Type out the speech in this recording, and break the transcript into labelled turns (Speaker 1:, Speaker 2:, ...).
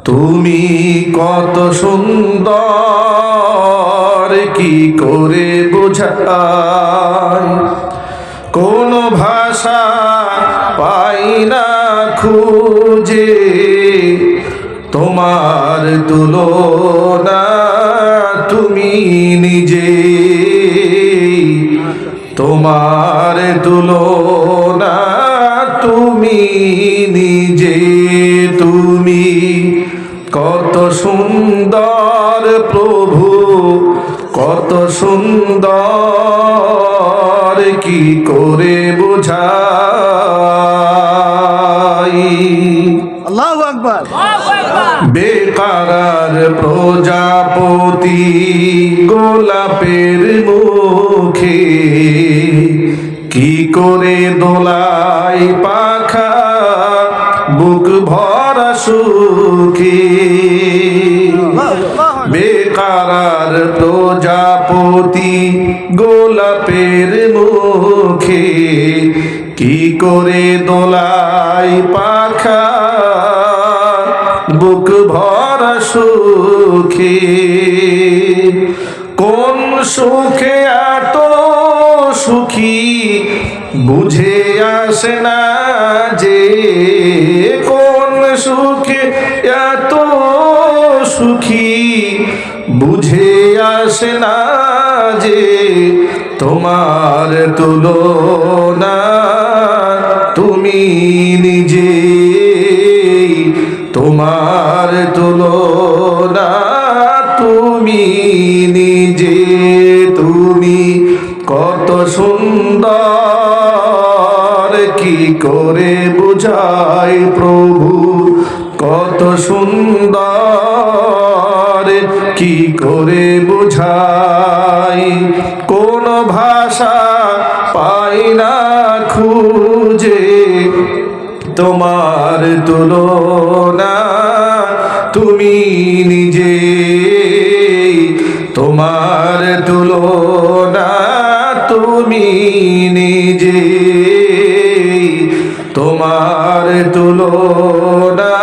Speaker 1: তুমি কত সুন্দর, কি করে বোঝাই, কোন ভাষা পাই না খুঁজে, তোমার তুলনা তুমি নিজে, তোমার তুলনা তুমি নিজে। তুমি কত সুন্দর প্রভু, কত সুন্দর, কি করে বোঝাই।
Speaker 2: আল্লাহু আকবার।
Speaker 1: বেকারার প্রজাপতি গোলাপের মুখে, কি করে দোলাই পাখা বুক ভরা সুখে। বেকারার প্রজাপতি গোলাপের মুখে, কি করে দোলাই পাখা বুক ভরা সুখে। কোন সুখে এত সুখী বুঝে আসে না যে, কোন সুখে এত সুখী বুঝে আসে না যে, তোমার তুলনা তুমি নিজে, তোমার তুলনা তুমি নিজে। তুমি কত সুন্দর, কি করে বোঝাই প্রভু, কত সুন্দর, কি করে বোঝাই। কোন ভাষা পাই না খুঁজে, তোমার তুলনা তুমি নিজে, তোমার তুলনা তুমি নিজে, তোমার তুলনা